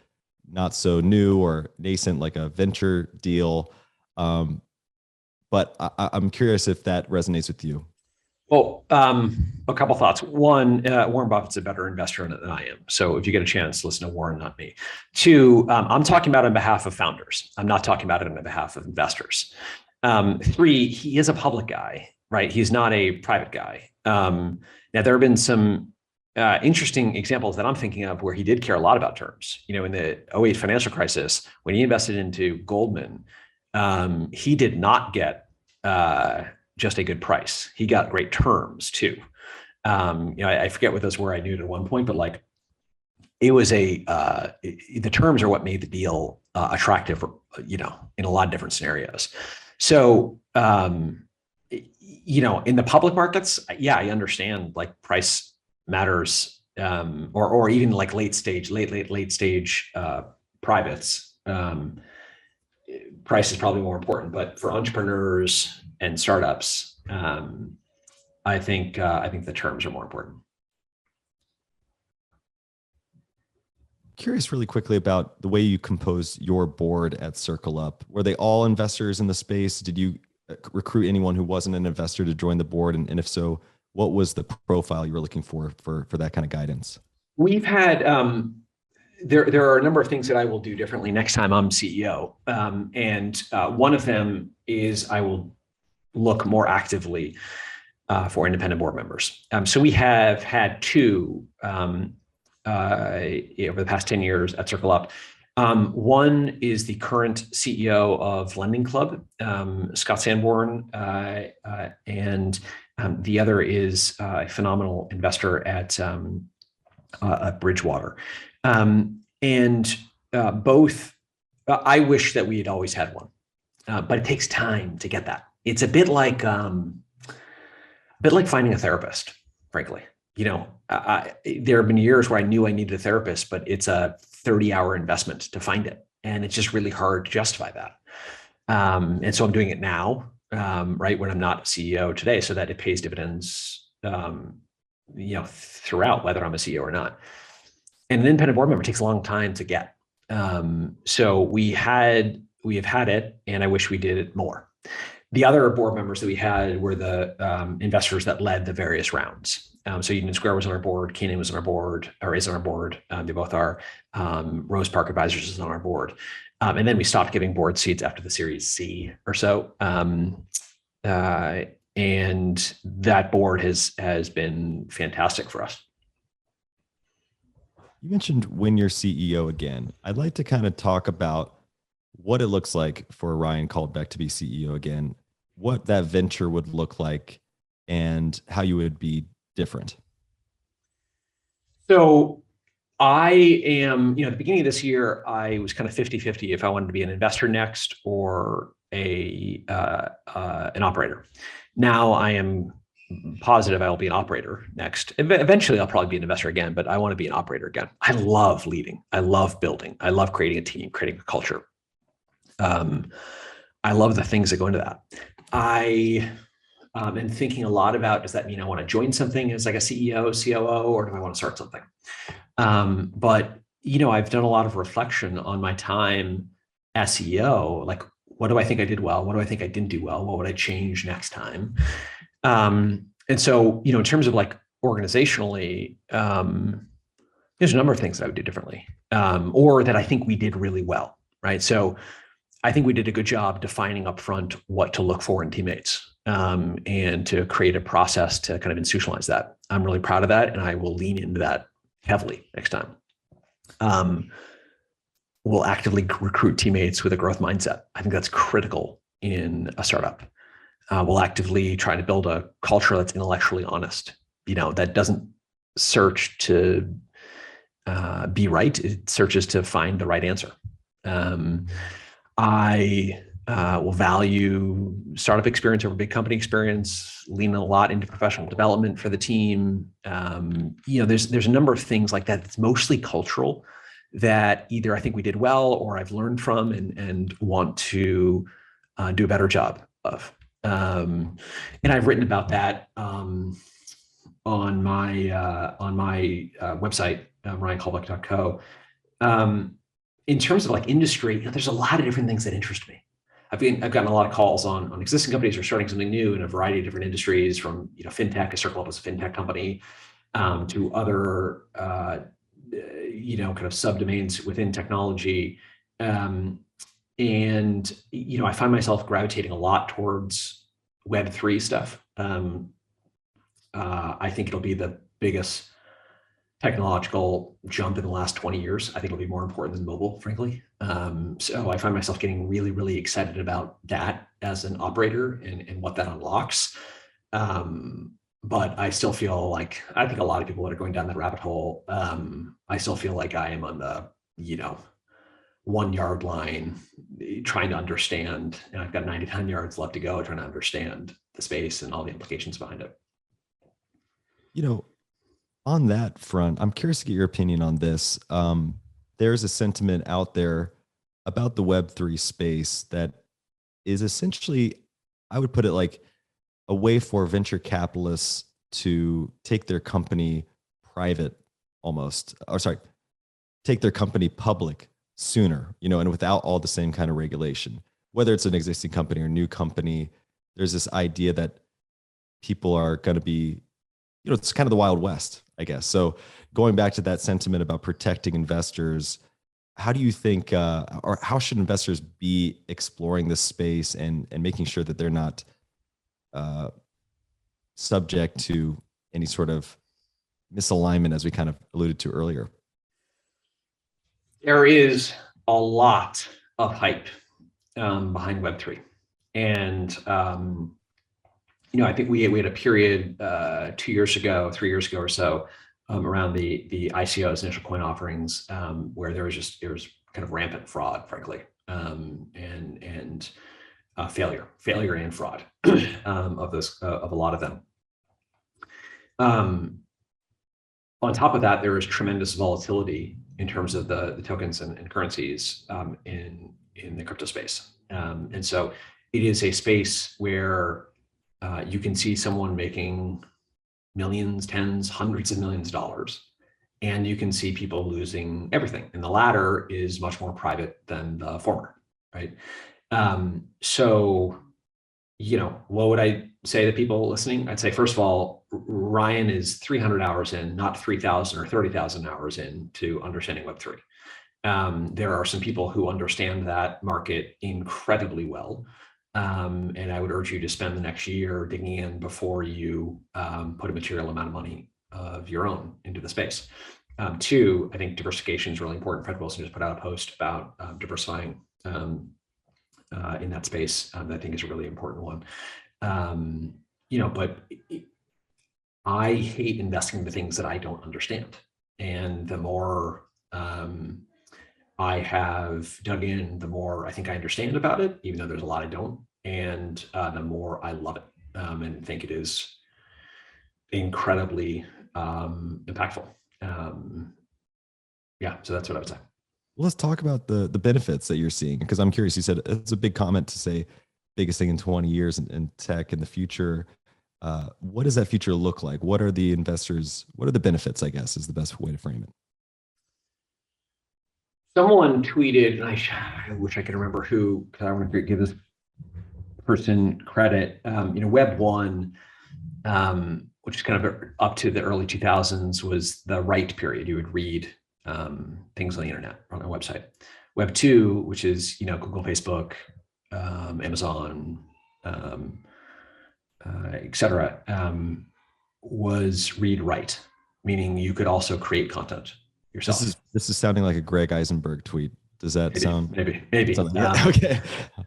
not so new or nascent, like a venture deal. But I'm curious if that resonates with you. Well, a couple thoughts. One, Warren Buffett's a better investor than I am. So if you get a chance, listen to Warren, not me. Two, I'm talking about it on behalf of founders. I'm not talking about it on behalf of investors. Three, he is a public guy, right? He's not a private guy. Now, there have been some interesting examples that I'm thinking of where he did care a lot about terms. In the '08 financial crisis, when he invested into Goldman, he did not get just a good price. He got great terms too. I forget what those were. I knew it at one point, but like it was the terms are what made the deal attractive, in a lot of different scenarios. So, in the public markets, yeah, I understand like price matters, or even like late stage privates. Price is probably more important, but for entrepreneurs and startups, I think the terms are more important. Curious really quickly about the way you compose your board at CircleUp. Were they all investors in the space? Did you recruit anyone who wasn't an investor to join the board? And if so, what was the profile you were looking for that kind of guidance? We've had there are a number of things that I will do differently next time I'm CEO. And one of them is I will look more actively for independent board members. So we have had two over the past 10 years at CircleUp. One is the current CEO of Lending Club, Scott Sanborn, and the other is a phenomenal investor at Bridgewater. And both, I wish that we had always had one, but it takes time to get that. It's a bit like finding a therapist, frankly. There have been years where I knew I needed a therapist, but it's a 30-hour investment to find it. And it's just really hard to justify that. And so I'm doing it now, right, when I'm not CEO today, so that it pays dividends, throughout, whether I'm a CEO or not. And an independent board member takes a long time to get. So we have had it, and I wish we did it more. The other board members that we had were the investors that led the various rounds. So Union Square was on our board, Keenan was on our board, or is on our board. They both are. Rose Park Advisors is on our board. And then we stopped giving board seats after the Series C or so. And that board has been fantastic for us. You mentioned when you're CEO again. I'd like to kind of talk about what it looks like for Ryan Caldbeck to be CEO again, what that venture would look like, and how you would be different. So I am, at the beginning of this year, I was kind of 50-50 if I wanted to be an investor next or an operator. Now I am positive I will be an operator next. Eventually I'll probably be an investor again, but I want to be an operator again. I love leading. I love building. I love creating a team, creating a culture. I love the things that go into that. I am thinking a lot about, does that mean I want to join something as like a CEO, COO, or do I want to start something? But I've done a lot of reflection on my time as CEO. Like, what do I think I did well? What do I think I didn't do well? What would I change next time? And so, in terms of like organizationally, there's a number of things that I would do differently, or that I think we did really well, right? So I think we did a good job defining upfront what to look for in teammates, and to create a process to kind of institutionalize that. I'm really proud of that, and I will lean into that heavily next time. We'll actively recruit teammates with a growth mindset. I think that's critical in a startup. We'll actively try to build a culture that's intellectually honest, that doesn't search to be right. It searches to find the right answer. I will value startup experience over big company experience, lean a lot into professional development for the team. There's a number of things like that that's mostly cultural that either I think we did well or I've learned from and want to do a better job of. And I've written about that on my website, ryancaldbeck.co. In terms of like industry, there's a lot of different things that interest me. I've gotten a lot of calls on existing companies who are starting something new in a variety of different industries, from Fintech, CircleUp is a fintech company, to other kind of subdomains within technology. And I find myself gravitating a lot towards Web3 stuff. I think it'll be the biggest technological jump in the last 20 years. I think it'll be more important than mobile, frankly. So I find myself getting really, really excited about that as an operator and what that unlocks. But I still feel like, I think a lot of people that are going down that rabbit hole, I still feel like I am on the, 1 yard line trying to understand, and I've got 99 yards left to go trying to understand the space and all the implications behind it. On that front, I'm curious to get your opinion on this. There's a sentiment out there about the Web3 space that is essentially, I would put it like a way for venture capitalists to take their company private almost, or sorry, take their company public sooner, and without all the same kind of regulation, whether it's an existing company or new company. There's this idea that people are going to be, it's kind of the Wild West, I guess. So going back to that sentiment about protecting investors, how do you think, or how should investors be exploring this space and making sure that they're not subject to any sort of misalignment, as we kind of alluded to earlier? There is a lot of hype behind Web3. And, I think we had a period 2 years ago, 3 years ago or so, around the ICOs, initial coin offerings, where there was kind of rampant fraud, frankly, and failure and fraud of a lot of them. On top of that, there is tremendous volatility in terms of the tokens and currencies in the crypto space. And so it is a space where you can see someone making millions, tens, hundreds of millions of dollars, and you can see people losing everything. And the latter is much more private than the former, right? So, what would I say to people listening? I'd say, first of all, Ryan is 300 hours in, not 3,000 or 30,000 hours in to understanding Web3. There are some people who understand that market incredibly well. And I would urge you to spend the next year digging in before you put a material amount of money of your own into the space. Two, I think diversification is really important. Fred Wilson just put out a post about diversifying in that space. That I think is a really important one. But I hate investing in the things that I don't understand. And the more I have dug in, the more I think I understand about it, even though there's a lot I don't. And the more I love it and think it is incredibly impactful. So that's what I would say. Let's talk about the benefits that you're seeing, because I'm curious. You said it's a big comment to say biggest thing in 20 years in tech in the future. What does that future look like? What are the benefits, I guess, is the best way to frame it. Someone tweeted, and I wish I could remember who, because I want to give this person credit. Web 1, which is kind of up to the early 2000s, was the write period. You would read things on the internet, on a website. Web 2, which is Google, Facebook, Amazon, etc., was read write, meaning you could also create content yourself. This is sounding like a Greg Eisenberg tweet. Does that sound maybe? Okay.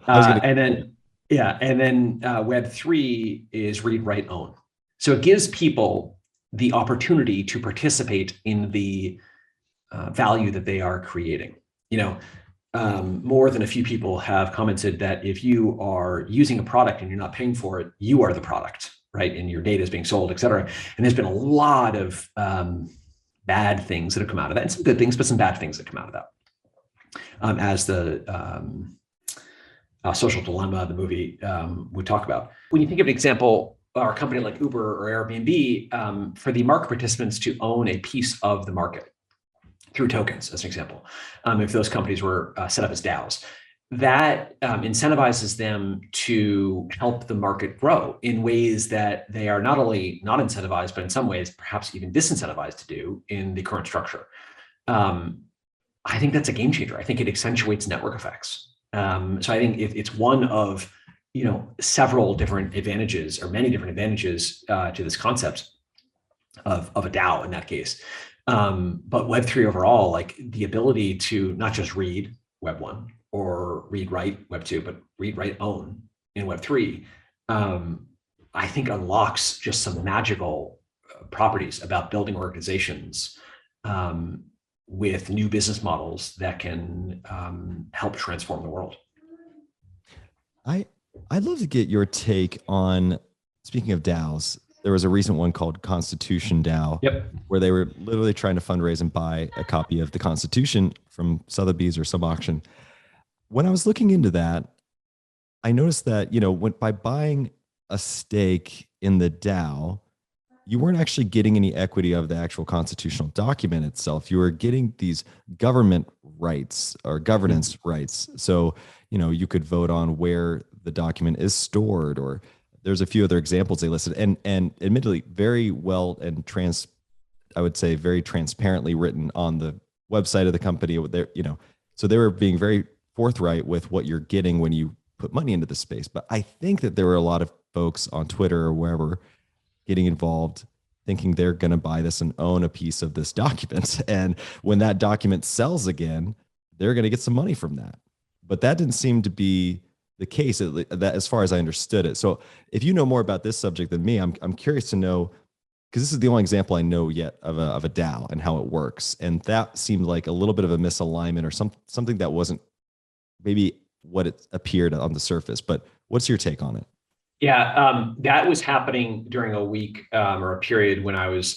And then Web 3 is read, write, own. So it gives people the opportunity to participate in the value that they are creating. More than a few people have commented that if you are using a product and you're not paying for it, you are the product, right? And your data is being sold, et cetera. And there's been a lot of bad things that have come out of that, and some good things, but some bad things that come out of that. As the Social Dilemma, the movie, would talk about. When you think of an example, or a company like Uber or Airbnb, for the market participants to own a piece of the market through tokens, as an example, if those companies were set up as DAOs, that incentivizes them to help the market grow in ways that they are not only not incentivized, but in some ways perhaps even disincentivized to do in the current structure. I think that's a game changer. I think it accentuates network effects. So I think it's one of several different advantages, or many different advantages to this concept of a DAO in that case. But Web3 overall, like the ability to not just read Web1 or read, write Web2, but read, write, own in Web3, I think unlocks just some magical properties about building organizations with new business models that can help transform the world. I'd love to get your take on, speaking of DAOs, there was a recent one called Constitution DAO, Yep. where they were literally trying to fundraise and buy a copy of the Constitution from Sotheby's or some auction. When I was looking into that, I noticed that, by buying a stake in the DAO, you weren't actually getting any equity of the actual constitutional document itself. You were getting these government rights or governance rights. So, you could vote on where the document is stored, or there's a few other examples they listed, and admittedly very well and I would say very transparently written on the website of the company. So they were being very forthright with what you're getting when you put money into the space. But I think that there were a lot of folks on Twitter or wherever getting involved, thinking they're going to buy this and own a piece of this document. And when that document sells again, they're going to get some money from that. But that didn't seem to be the case, that as far as I understood it. So if you know more about this subject than me, I'm curious to know, because this is the only example I know yet of a DAO and how it works. And that seemed like a little bit of a misalignment or something that wasn't maybe what it appeared on the surface. But what's your take on it? Yeah, that was happening during a week or a period when I was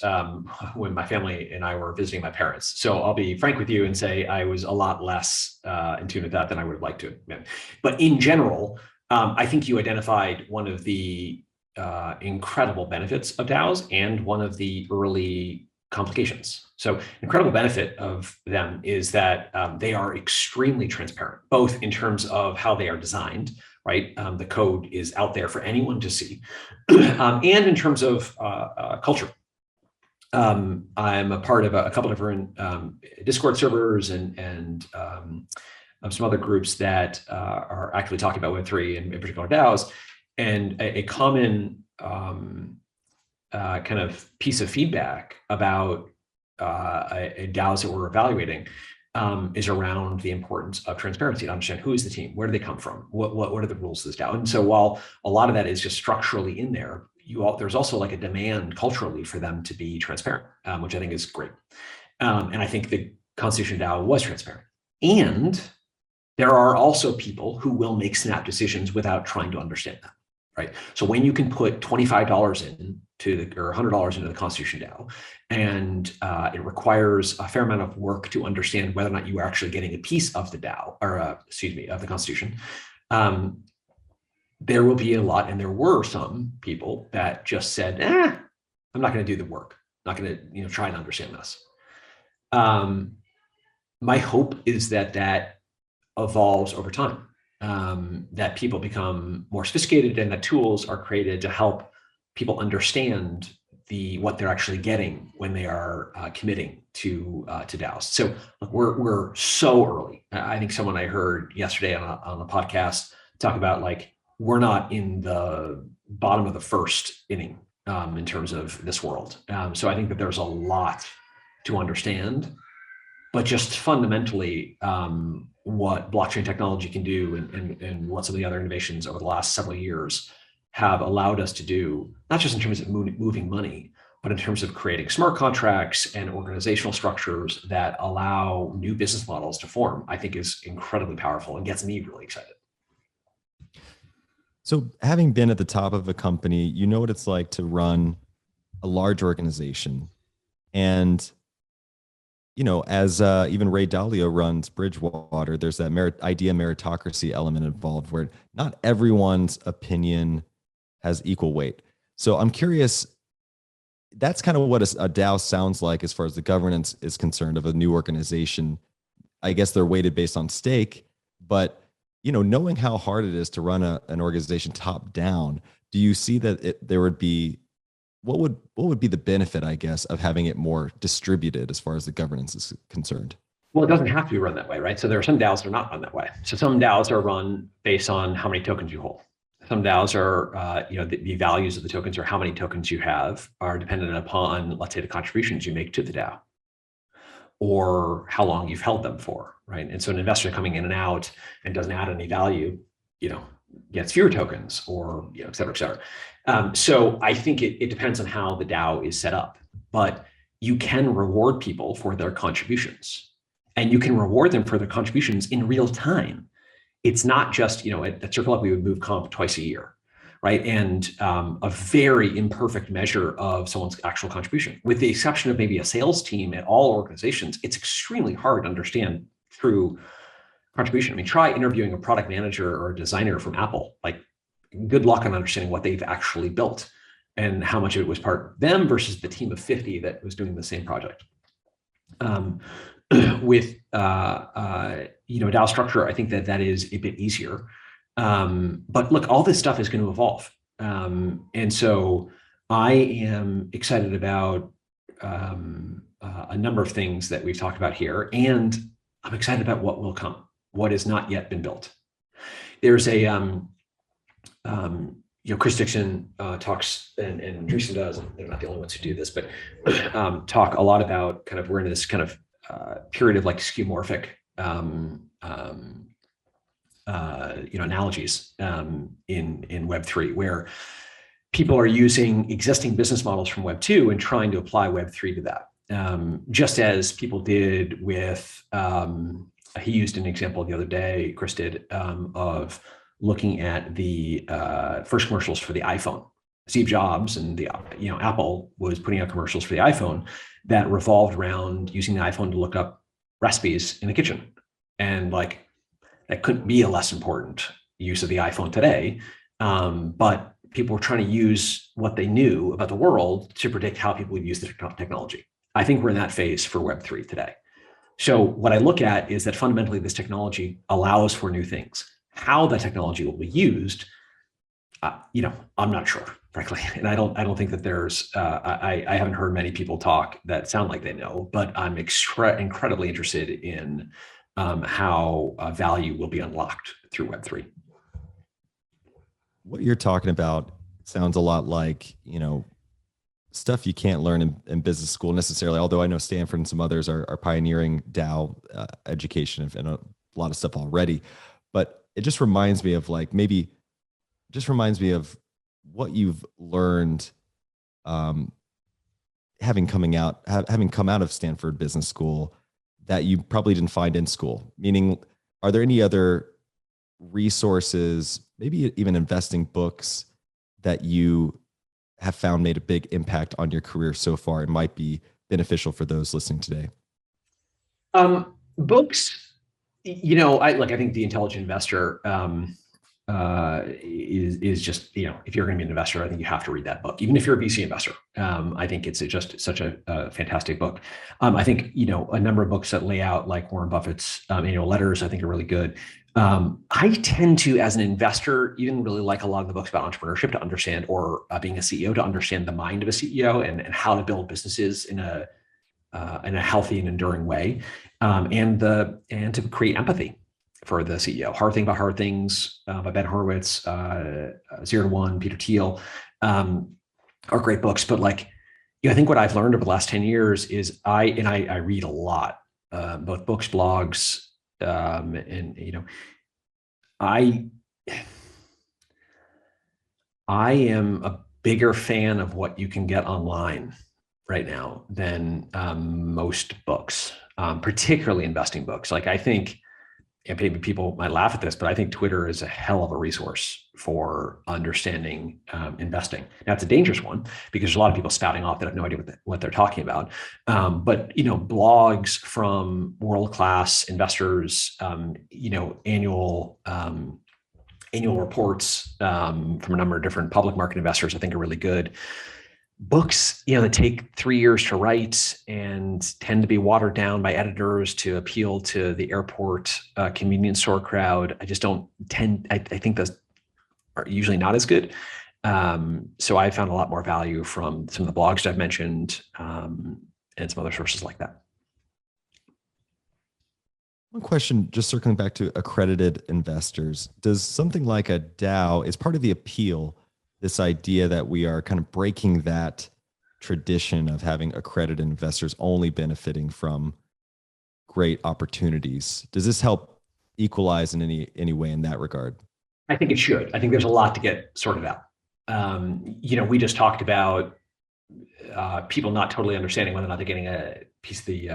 when my family and I were visiting my parents. So I'll be frank with you and say I was a lot less in tune with that than I would have liked to admit. But in general, I think you identified one of the incredible benefits of DAOs and one of the early complications. So incredible benefit of them is that they are extremely transparent, both in terms of how they are designed, right? The code is out there for anyone to see. And in terms of culture. I'm a part of a couple different Discord servers and some other groups that are actively talking about Web3 and in particular DAOs. And a common kind of piece of feedback about a DAOs that we're evaluating is around the importance of transparency, to understand who is the team, where do they come from, what are the rules of this DAO. And so while a lot of that is just structurally in there, there's also like a demand culturally for them to be transparent, which I think is great. And I think the Constitution DAO was transparent. And there are also people who will make snap decisions without trying to understand them, right? So when you can put $25 in or $100 into the Constitution DAO, and it requires a fair amount of work to understand whether or not you are actually getting a piece of the DAO, or of the Constitution, there will be a lot, and there were some people that just said, I'm not going to do the work, not going to try and understand this. My hope is that evolves over time, that people become more sophisticated and that tools are created to help people understand what they're actually getting when they are committing to DAOs. So look, we're so early. I think someone I heard yesterday on a podcast talk about, like, we're not in the bottom of the first inning in terms of this world. So I think that there's a lot to understand, but just fundamentally what blockchain technology can do and what some of the other innovations over the last several years have allowed us to do, not just in terms of moving money, but in terms of creating smart contracts and organizational structures that allow new business models to form, I think is incredibly powerful and gets me really excited. So having been at the top of a company, you know what it's like to run a large organization. And, as even Ray Dalio runs Bridgewater, there's that idea meritocracy element involved where not everyone's opinion has equal weight. So I'm curious, that's kind of what a DAO sounds like as far as the governance is concerned of a new organization. I guess they're weighted based on stake, but knowing how hard it is to run an organization top down, do you see that there would be what would be the benefit, I guess, of having it more distributed as far as the governance is concerned? Well, it doesn't have to be run that way, right? So there are some DAOs that are not run that way. So some DAOs are run based on how many tokens you hold. Some DAOs are, the values of the tokens or how many tokens you have are dependent upon, let's say, the contributions you make to the DAO or how long you've held them for, right? And so an investor coming in and out and doesn't add any value, gets fewer tokens or, et cetera, et cetera. So I think it depends on how the DAO is set up, but you can reward people for their contributions. And you can reward them for their contributions in real time. It's not just, at CircleUp, we would move comp twice a year, right? And a very imperfect measure of someone's actual contribution. With the exception of maybe a sales team at all organizations, it's extremely hard to understand true contribution. I mean, try interviewing a product manager or a designer from Apple. Like, good luck on understanding what they've actually built and how much of it was part of them versus the team of 50 that was doing the same project. With DAO structure, I think that is a bit easier. But look, all this stuff is going to evolve, and so I am excited about a number of things that we've talked about here, and I'm excited about what will come, what has not yet been built. There's a Chris Dixon talks, and Andreessen does, and they're not the only ones who do this, but talk a lot about kind of we're in this kind of period of like skeuomorphic analogies in Web3, where people are using existing business models from Web2 and trying to apply Web3 to that. Just as people did with, he used an example the other day, Chris did, of looking at the first commercials for the iPhone. Steve Jobs and Apple was putting out commercials for the iPhone that revolved around using the iPhone to look up recipes in the kitchen. And like, that couldn't be a less important use of the iPhone today. But people were trying to use what they knew about the world to predict how people would use the technology. I think we're in that phase for Web3 today. So what I look at is that fundamentally this technology allows for new things. How that technology will be used, I'm not sure, frankly, and I don't think that there's. I haven't heard many people talk that sound like they know, but I'm incredibly interested in how value will be unlocked through Web3. What you're talking about sounds a lot like stuff you can't learn in business school necessarily. Although I know Stanford and some others are pioneering DAO education and a lot of stuff already, but it just reminds me of what you've learned having come out of Stanford Business School that you probably didn't find in school. Meaning, are there any other resources, maybe even investing books, that you have found made a big impact on your career so far and might be beneficial for those listening today? Books, I think The Intelligent Investor is just, if you're going to be an investor, I think you have to read that book, even if you're a VC investor. I think it's just such a fantastic book. I think, a number of books that lay out like Warren Buffett's annual letters, I think are really good. I tend to, as an investor, even really like a lot of the books about entrepreneurship to understand, or being a CEO, to understand the mind of a CEO and how to build businesses in a healthy and enduring way, and to create empathy for the CEO. Hard Thing About Hard Things by Ben Horowitz, 0 to 1, Peter Thiel, are great books. But I think what I've learned over the last 10 years is I read a lot, both books, blogs, and I am a bigger fan of what you can get online right now than most books, particularly investing books. I think, and maybe people might laugh at this, but I think Twitter is a hell of a resource for understanding investing. Now, it's a dangerous one because there's a lot of people spouting off that have no idea what they're talking about. But blogs from world-class investors, annual reports from a number of different public market investors, I think are really good. books, that take 3 years to write and tend to be watered down by editors to appeal to the airport convenience store crowd. I just don't tend, I think those are usually not as good. So I found a lot more value from some of the blogs that I've mentioned and some other sources like that. One question, just circling back to accredited investors. Does something like a DAO, is part of the appeal, this idea that we are kind of breaking that tradition of having accredited investors only benefiting from great opportunities? Does this help equalize in any way in that regard? I think it should. I think there's a lot to get sorted out. We just talked about people not totally understanding whether or not they're getting a piece of the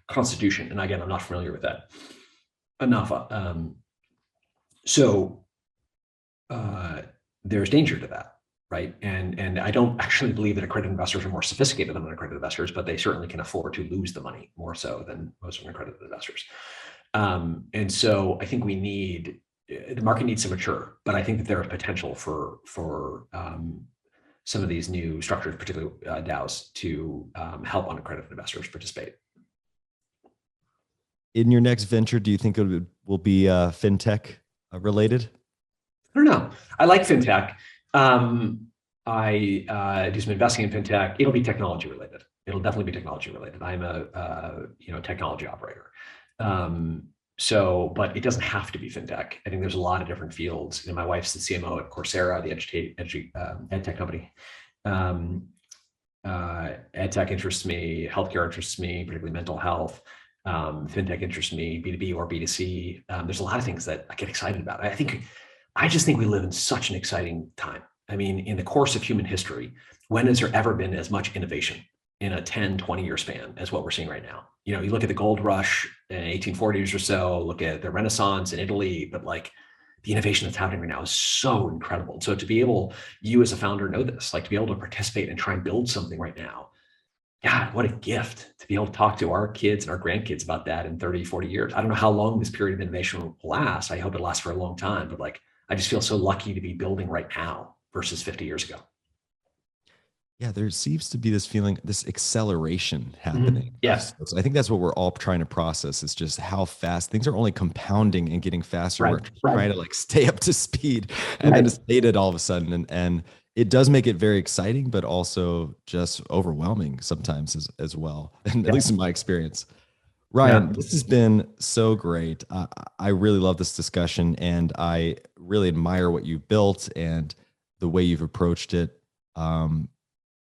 Constitution. And again, I'm not familiar with that enough. So there's danger to that, right? And I don't actually believe that accredited investors are more sophisticated than unaccredited investors, but they certainly can afford to lose the money more so than most unaccredited investors. And so I think the market needs to mature, but I think that there is potential for some of these new structures, particularly DAOs, to help unaccredited investors participate. In your next venture, do you think it will be fintech related? I don't know. I like fintech. I do some investing in fintech. It'll be technology related. It'll definitely be technology related. I'm a technology operator. But it doesn't have to be fintech. I think there's a lot of different fields. My wife's the CMO at Coursera, the ed tech company. Ed tech interests me. Healthcare interests me, particularly mental health. Fintech interests me, B2B or B2C. There's a lot of things that I get excited about. I just think we live in such an exciting time. I mean, in the course of human history, when has there ever been as much innovation in a 10, 20-year span as what we're seeing right now? You look at the gold rush in 1840s or so, look at the Renaissance in Italy, but the innovation that's happening right now is so incredible. So to be able, you as a founder know this, to be able to participate and try and build something right now, God, what a gift to be able to talk to our kids and our grandkids about that in 30, 40 years. I don't know how long this period of innovation will last. I hope it lasts for a long time, but I just feel so lucky to be building right now versus 50 years ago. Yeah, there seems to be this feeling, this acceleration happening. Mm-hmm. Yes. So I think that's what we're all trying to process, is just how fast things are only compounding and getting faster. Right. We're trying to stay up to speed, and then it's dated all of a sudden. And it does make it very exciting, but also just overwhelming sometimes as well. And at least in my experience. Ryan, this has been so great. I really love this discussion, and I really admire what you've built and the way you've approached it.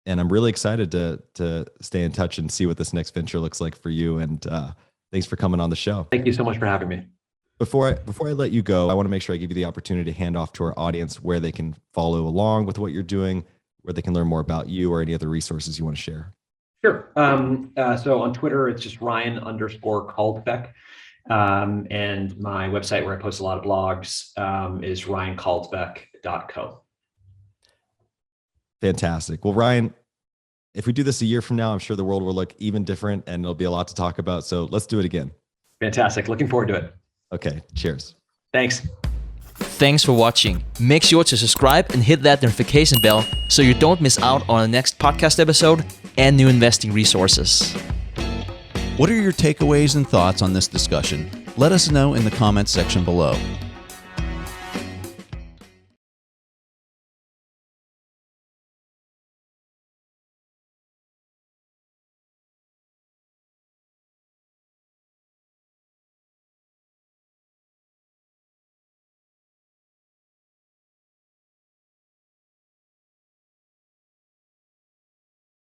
And I'm really excited to stay in touch and see what this next venture looks like for you. And thanks for coming on the show. Thank you so much for having me. Before I let you go, I want to make sure I give you the opportunity to hand off to our audience where they can follow along with what you're doing, where they can learn more about you, or any other resources you want to share. Sure. So on Twitter, it's just Ryan_Caldbeck. And my website, where I post a lot of blogs, is ryancaldbeck.co. Fantastic. Well, Ryan, if we do this a year from now, I'm sure the world will look even different, and there'll be a lot to talk about. So let's do it again. Fantastic. Looking forward to it. Okay. Cheers. Thanks. Thanks for watching. Make sure to subscribe and hit that notification bell so you don't miss out on the next podcast episode and new investing resources. What are your takeaways and thoughts on this discussion? Let us know in the comments section below.